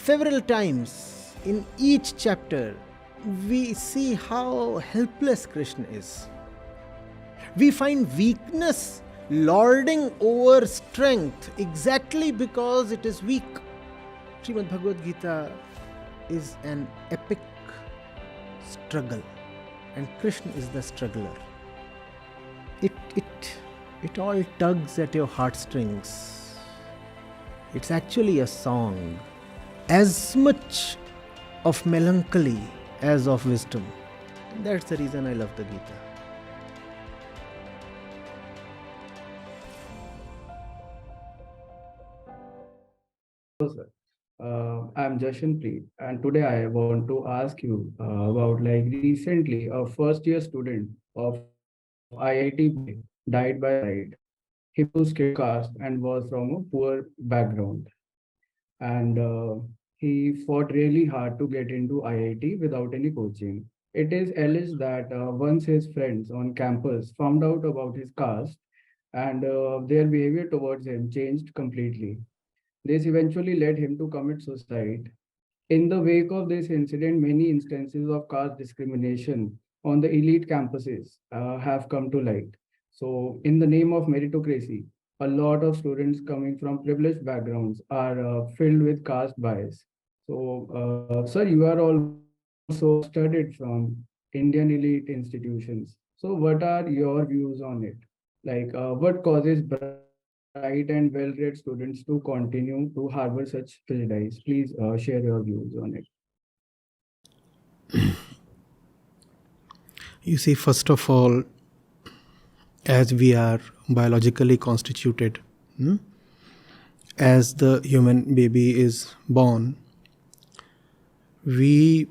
several times in each chapter, we see how helpless Krishna is. We find weakness lording over strength exactly because it is weak. Srimad Bhagavad Gita is an epic struggle, and Krishna is the struggler. It all tugs at your heartstrings. It's actually a song, as much of melancholy as of wisdom. And that's the reason I love the Gita. Hello, sir. I'm Jashanpreet, and today I want to ask you about recently a first year student of IIT died by suicide. He was scheduled caste and was from a poor background, and he fought really hard to get into IIT without any coaching. It is alleged that once his friends on campus found out about his caste, and their behavior towards him changed completely. This eventually led him to commit suicide. In the wake of this incident, many instances of caste discrimination on the elite campuses have come to light. So, in the name of meritocracy, a lot of students coming from privileged backgrounds are filled with caste bias. So, sir, you are also studied from Indian elite institutions. So, what are your views on it? What causes bright and well-read students to continue to harbor such prejudice? Please share your views on it. You see, first of all, as we are biologically constituted, as the human baby is born, we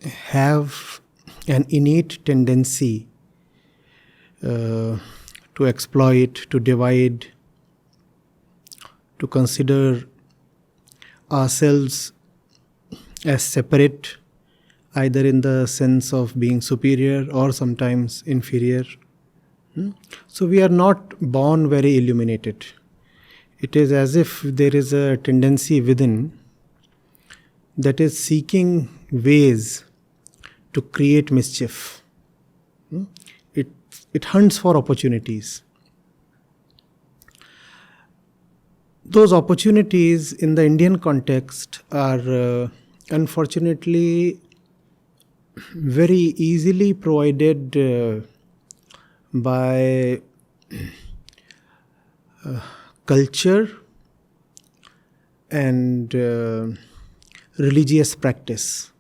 have an innate tendency to exploit, to divide, to consider ourselves as separate, either in the sense of being superior or sometimes inferior. So we are not born very illuminated. It is as if there is a tendency within that is seeking ways to create mischief. It hunts for opportunities. Those opportunities in the Indian context are unfortunately very easily provided by culture and religious practice.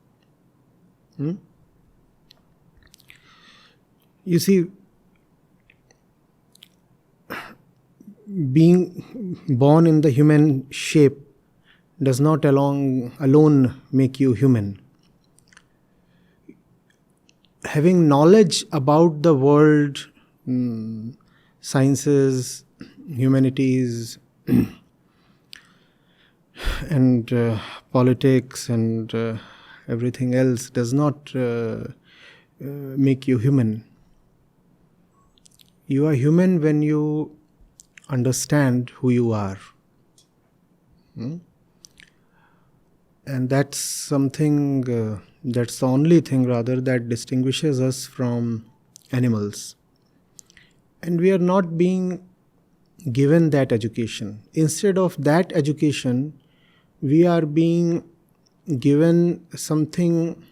You see, being born in the human shape does not alone make you human. Having knowledge about the world, sciences, humanities, and politics and everything else does not make you human. You are human when you understand who you are. And that's something, that's the only thing rather that distinguishes us from animals. And we are not being given that education. Instead of that education, we are being given something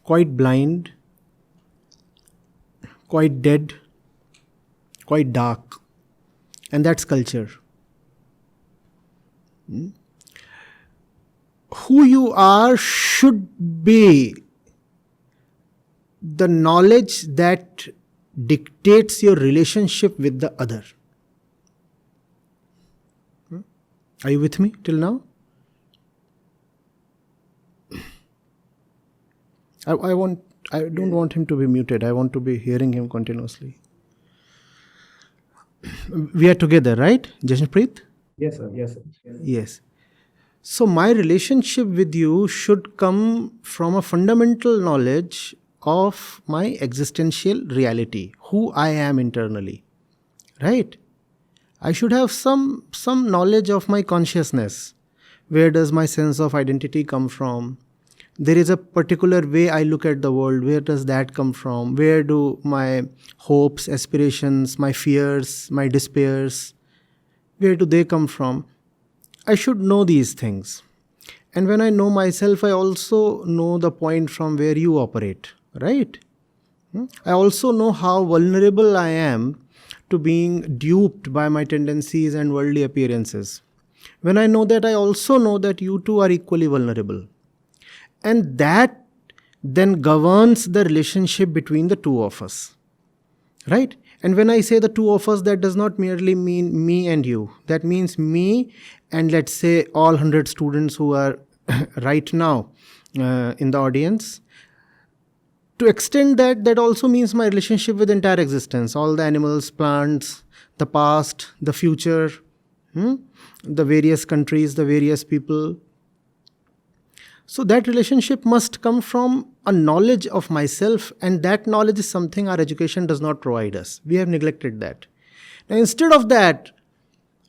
quite blind, quite dead, quite dark. And that's culture. Who you are should be the knowledge that dictates your relationship with the other. Are you with me till now? I don't want him to be muted. I want to be hearing him continuously. We are together, right, Jashanpreet? Yes, sir. Yes. So my relationship with you should come from a fundamental knowledge of my existential reality, who I am internally, right? I should have some knowledge of my consciousness, Where does my sense of identity come from? There is a particular way I look at the world. Where does that come from? Where do my hopes, aspirations, my fears, my despairs, where do they come from? I should know these things. And when I know myself, I also know the point from where you operate, right? I also know how vulnerable I am to being duped by my tendencies and worldly appearances. When I know that, I also know that you too are equally vulnerable. And that then governs the relationship between the two of us, right? And when I say the two of us, that does not merely mean me and you. That means me and, let's say, all 100 students who are right now in the audience. To extend that, that also means my relationship with entire existence, all the animals, plants, the past, the future, the various countries, the various people. So that relationship must come from a knowledge of myself, and that knowledge is something our education does not provide us. We have neglected that. Now, instead of that,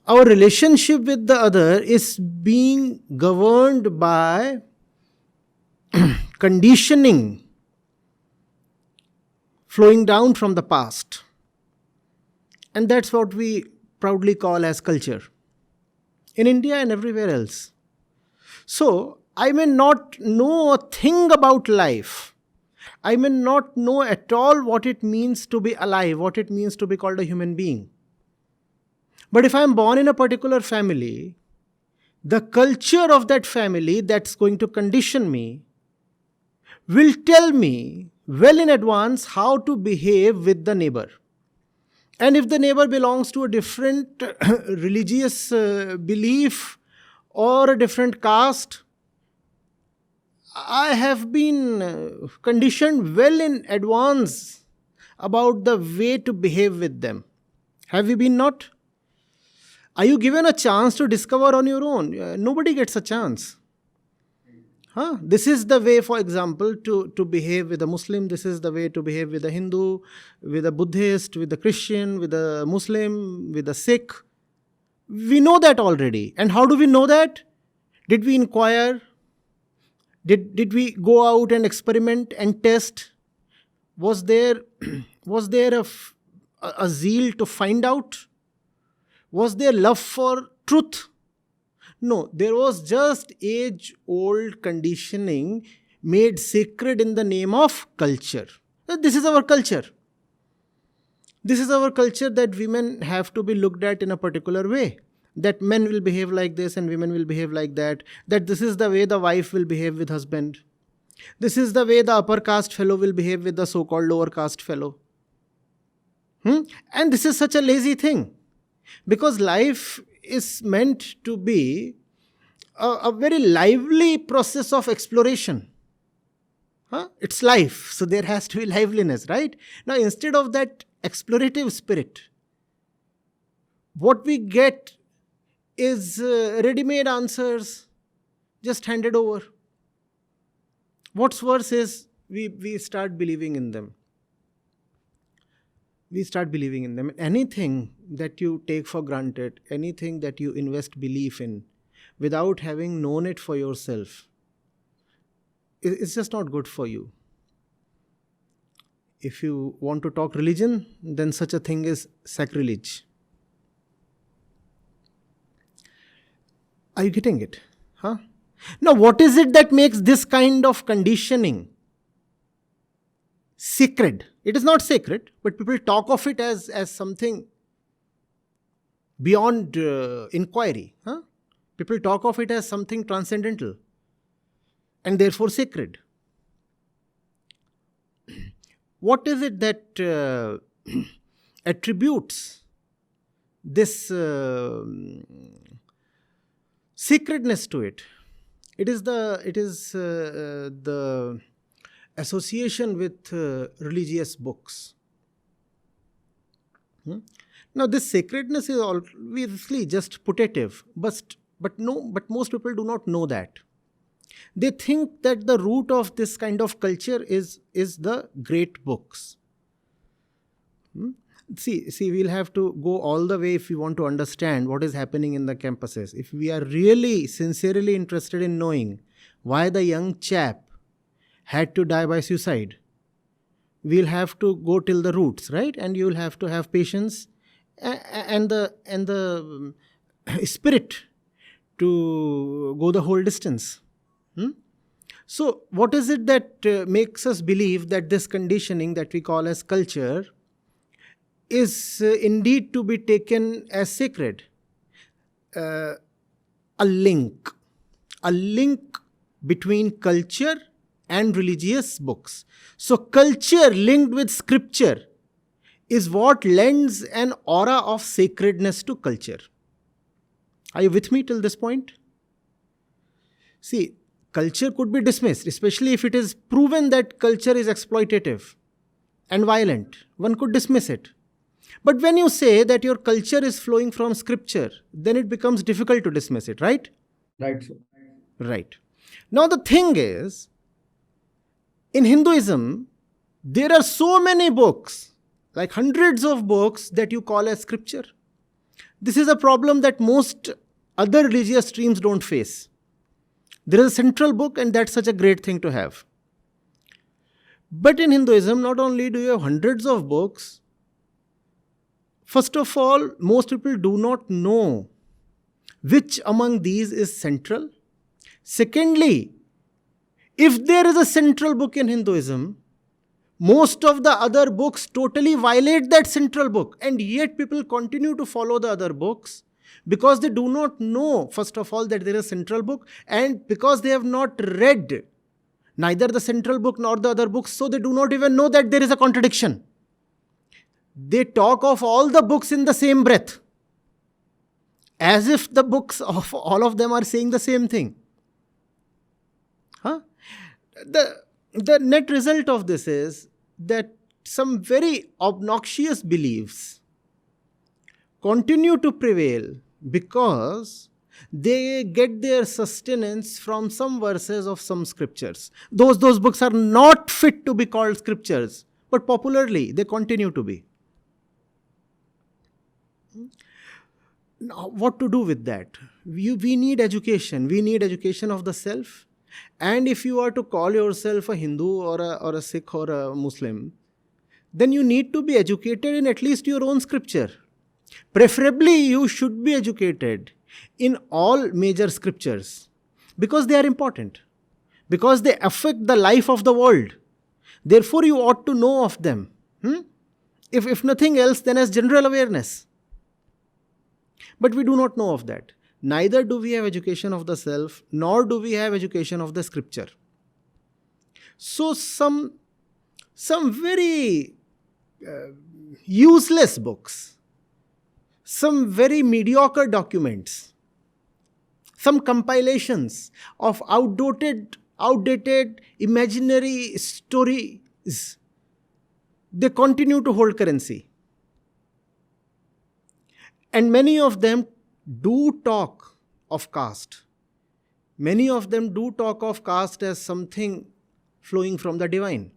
our relationship with the other is being governed by conditioning flowing down from the past. And that's what we proudly call as culture in India and everywhere else. So, I may not know a thing about life. I may not know at all what it means to be alive, what it means to be called a human being. But if I am born in a particular family, the culture of that family that's going to condition me will tell me well in advance how to behave with the neighbor. And if the neighbor belongs to a different religious belief or a different caste, I have been conditioned well in advance about the way to behave with them. Have you been not? Are you given a chance to discover on your own? Nobody gets a chance. This is the way, for example, to behave with a Muslim. This is the way to behave with a Hindu, with a Buddhist, with a Christian, with a Muslim, with a Sikh. We know that already. And how do we know that? Did we inquire? Did we go out and experiment and test? Was there a zeal to find out? Was there love for truth? No, there was just age-old conditioning made sacred in the name of culture. This is our culture. This is our culture, that women have to be looked at in a particular way. That men will behave like this and women will behave like that. That this is the way the wife will behave with husband. This is the way the upper caste fellow will behave with the so-called lower caste fellow. And this is such a lazy thing. Because life is meant to be a very lively process of exploration. It's life, so there has to be liveliness, right? Now, instead of that explorative spirit, what we get is ready-made answers just handed over. What's worse is we start believing in them. We start believing in them. Anything that you take for granted, anything that you invest belief in without having known it for yourself, it's just not good for you. If you want to talk religion, then such a thing is sacrilege. Are you getting it? Now, what is it that makes this kind of conditioning sacred? It is not sacred, but people talk of it as something beyond inquiry. People talk of it as something transcendental and therefore sacred. What is it that attributes this sacredness to it? It is the association with religious books. Now, this sacredness is obviously just putative, but most people do not know that. They think that the root of this kind of culture is the great books. See, we'll have to go all the way if we want to understand what is happening in the campuses. If we are really sincerely interested in knowing why the young chap had to die by suicide, we'll have to go till the roots, right? And you'll have to have patience and the spirit to go the whole distance. So, what is it that makes us believe that this conditioning that we call as culture is indeed to be taken as sacred? A link between culture and religious books. So, culture linked with scripture is what lends an aura of sacredness to culture. Are you with me till this point? See, culture could be dismissed, especially if it is proven that culture is exploitative and violent. One could dismiss it. But when you say that your culture is flowing from scripture, then it becomes difficult to dismiss it, right? Right, sir. Right. Now, the thing is, in Hinduism, there are so many books, like hundreds of books, that you call as scripture. This is a problem that most other religious streams don't face. There is a central book, and that's such a great thing to have. But in Hinduism, not only do you have hundreds of books, first of all, most people do not know which among these is central. Secondly, if there is a central book in Hinduism, most of the other books totally violate that central book, and yet people continue to follow the other books because they do not know, first of all, that there is a central book, and because they have not read neither the central book nor the other books, so they do not even know that there is a contradiction. They talk of all the books in the same breath, as if the books of all of them are saying the same thing. The net result of this is that some very obnoxious beliefs continue to prevail because they get their sustenance from some verses of some scriptures. Those books are not fit to be called scriptures, but popularly they continue to be. Now, what to do with that? We need education. We need education of the self. And if you are to call yourself a Hindu or a Sikh or a Muslim, then you need to be educated in at least your own scripture. Preferably, you should be educated in all major scriptures because they are important, because they affect the life of the world. Therefore, you ought to know of them. If nothing else, then as general awareness. But we do not know of that. Neither do we have education of the self, nor do we have education of the scripture. So some very useless books, some very mediocre documents, some compilations of outdated imaginary stories, they continue to hold currency. And many of them do talk of caste. Many of them do talk of caste as something flowing from the divine.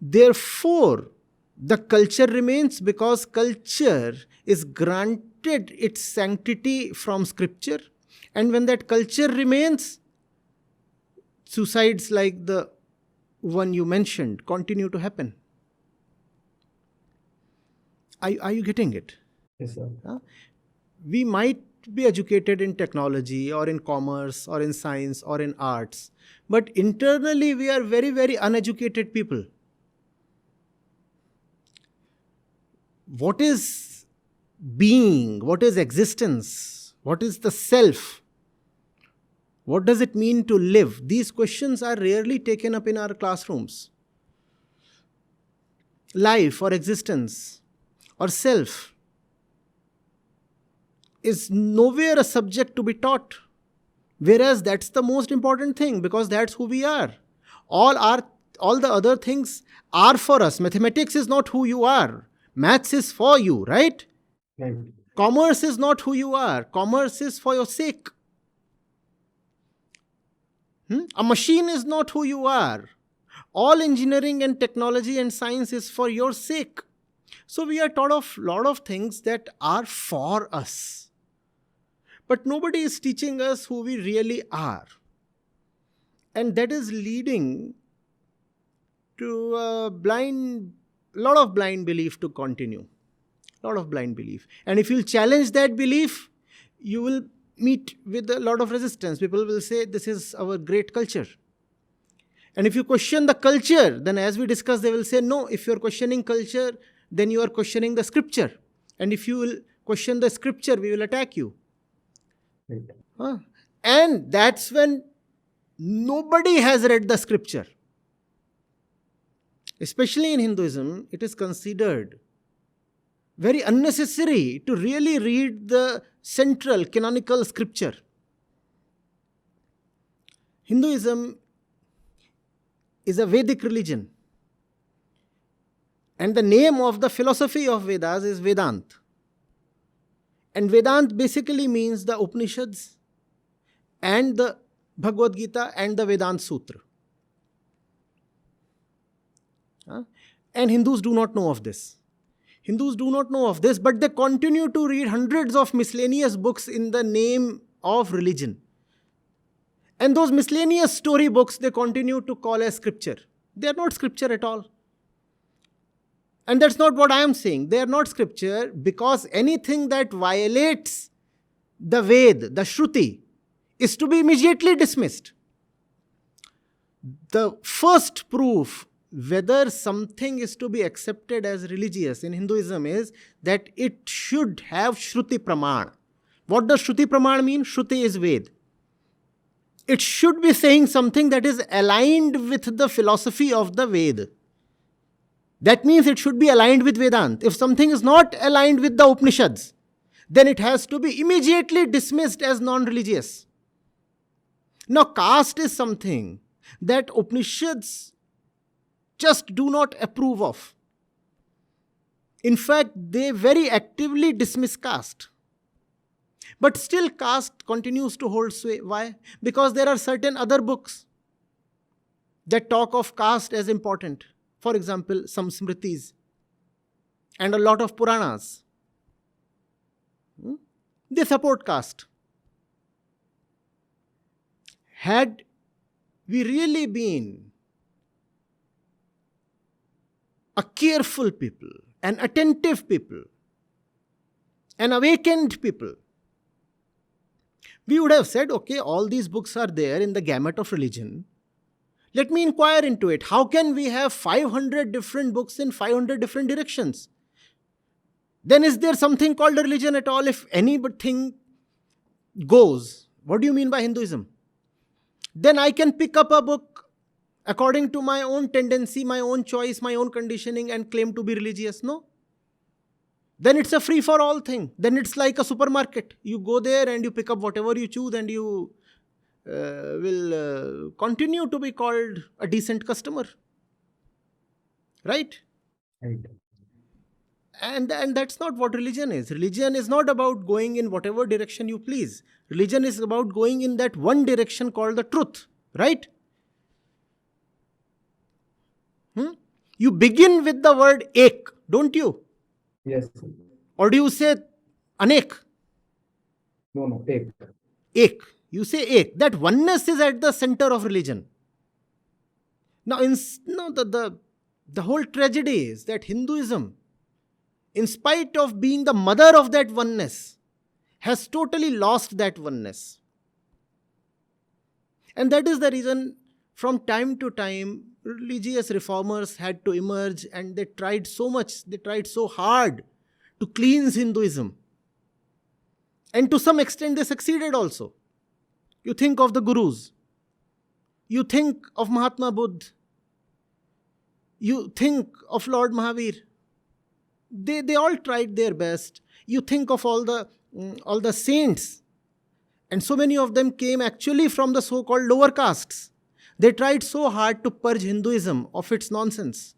Therefore, the culture remains because culture is granted its sanctity from scripture. And when that culture remains, suicides like the one you mentioned continue to happen. Are you getting it? Yes, sir. We might be educated in technology or in commerce or in science or in arts, but internally we are very, very uneducated people. What is being? What is existence? What is the self? What does it mean to live? These questions are rarely taken up in our classrooms. Life or existence or self is nowhere a subject to be taught. Whereas that's the most important thing, because that's who we are. All the other things are for us. Mathematics is not who you are. Maths is for you, right? Right. Commerce is not who you are. Commerce is for your sake. A machine is not who you are. All engineering and technology and science is for your sake. So we are taught of lot of things that are for us. But nobody is teaching us who we really are. And that is leading to a lot of blind belief to continue. Lot of blind belief. And if you'll challenge that belief, you will meet with a lot of resistance. People will say, this is our great culture. And if you question the culture, then as we discussed, they will say, no, if you're questioning culture, then you are questioning the scripture. And if you will question the scripture, we will attack you. Right. And that's when nobody has read the scripture. Especially in Hinduism, it is considered very unnecessary to really read the central canonical scripture. Hinduism is a Vedic religion. And the name of the philosophy of Vedas is Vedanta. And Vedanta basically means the Upanishads and the Bhagavad Gita and the Vedanta Sutra. And Hindus do not know of this. Hindus do not know of this, but they continue to read hundreds of miscellaneous books in the name of religion. And those miscellaneous story books, they continue to call as scripture. They are not scripture at all. And that's not what I am saying. They are not scripture because anything that violates the Ved, the Shruti, is to be immediately dismissed. The first proof whether something is to be accepted as religious in Hinduism is that it should have Shruti Praman. What does Shruti Praman mean? Shruti is Ved. It should be saying something that is aligned with the philosophy of the Ved. That means it should be aligned with Vedanta. If something is not aligned with the Upanishads, then it has to be immediately dismissed as non-religious. Now, caste is something that Upanishads just do not approve of. In fact, they very actively dismiss caste. But still caste continues to hold sway. Why? Because there are certain other books that talk of caste as important. For example, some Smritis and a lot of Puranas. They support caste. Had we really been a careful people, an attentive people, an awakened people, we would have said, okay, all these books are there in the gamut of religion. Let me inquire into it. How can we have 500 different books in 500 different directions? Then is there something called a religion at all if anything goes? What do you mean by Hinduism? Then I can pick up a book according to my own tendency, my own choice, my own conditioning and claim to be religious. No. Then it's a free-for-all thing. Then it's like a supermarket. You go there and you pick up whatever you choose and you will continue to be called a decent customer. Right? Right. And that's not what religion is. Religion is not about going in whatever direction you please. Religion is about going in that one direction called the truth. Right? You begin with the word ek, don't you? Yes. Or do you say anek? No, ek. Ek. You say ek. That oneness is at the center of religion. Now, the whole tragedy is that Hinduism, in spite of being the mother of that oneness, has totally lost that oneness. And that is the reason from time to time, religious reformers had to emerge and they tried so much, they tried so hard to cleanse Hinduism. And to some extent they succeeded also. You think of the gurus. You think of Mahatma Buddha. You think of Lord Mahavir. They all tried their best. You think of all the saints. And so many of them came actually from the so-called lower castes. They tried so hard to purge Hinduism of its nonsense.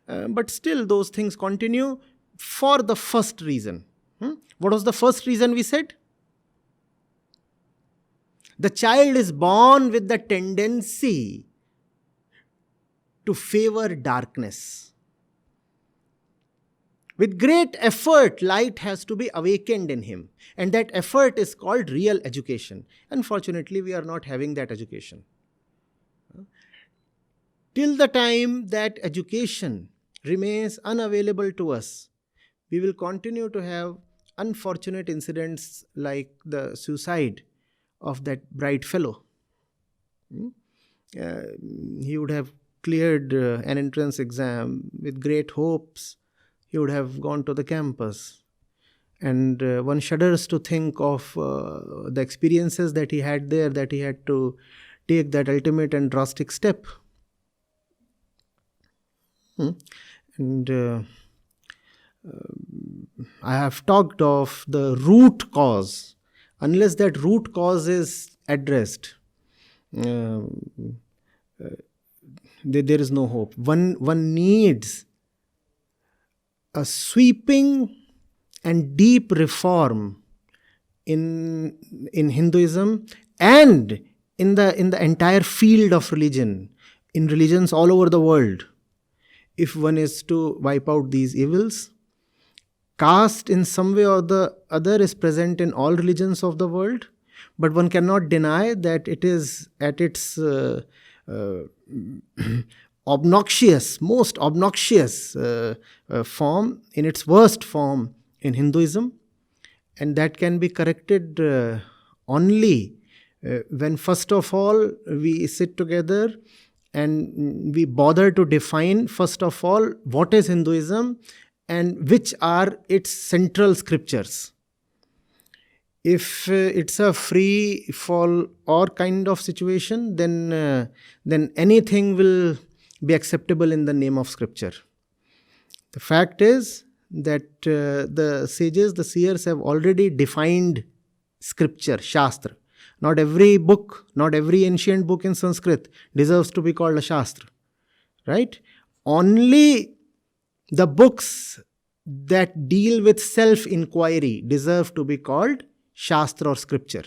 But still those things continue for the first reason. What was the first reason we said? The child is born with the tendency to favor darkness. With great effort, light has to be awakened in him. And that effort is called real education. Unfortunately, we are not having that education. Till the time that education remains unavailable to us, we will continue to have unfortunate incidents like the suicide of that bright fellow. He would have cleared an entrance exam with great hopes. He would have gone to the campus. And one shudders to think of the experiences that he had there, that he had to take that ultimate and drastic step. And I have talked of the root cause. Unless that root cause is addressed, there is no hope. One needs a sweeping and deep reform in Hinduism and in the entire field of religion, in religions all over the world, if one is to wipe out these evils. Caste in some way or the other is present in all religions of the world, but one cannot deny that it is at its most obnoxious form, in its worst form in Hinduism. And that can be corrected only when first of all we sit together and we bother to define first of all what is Hinduism and which are its central scriptures. If it's a free fall or kind of situation, then anything will be acceptable in the name of scripture. The fact is that the sages, the seers have already defined scripture, shastra. Not every book, not every ancient book in Sanskrit deserves to be called a shastra, right? Only the books that deal with self-inquiry deserve to be called shastra or scripture.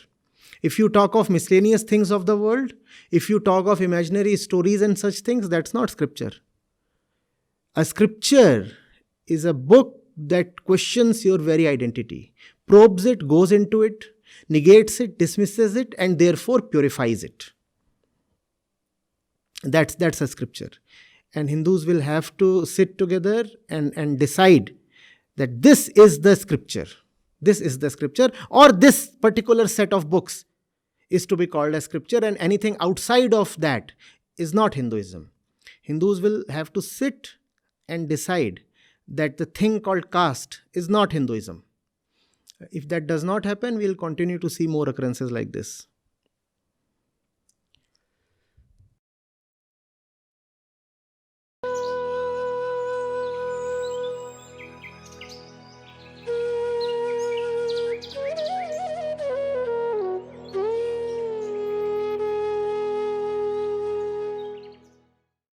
If you talk of miscellaneous things of the world, if you talk of imaginary stories and such things, that's not scripture. A scripture is a book that questions your very identity, probes it, goes into it, negates it, dismisses it, and therefore purifies it. That's a scripture. And Hindus will have to sit together and decide that this is the scripture. This is the scripture, or this particular set of books is to be called as scripture, and anything outside of that is not Hinduism. Hindus will have to sit and decide that the thing called caste is not Hinduism. If that does not happen, we will continue to see more occurrences like this.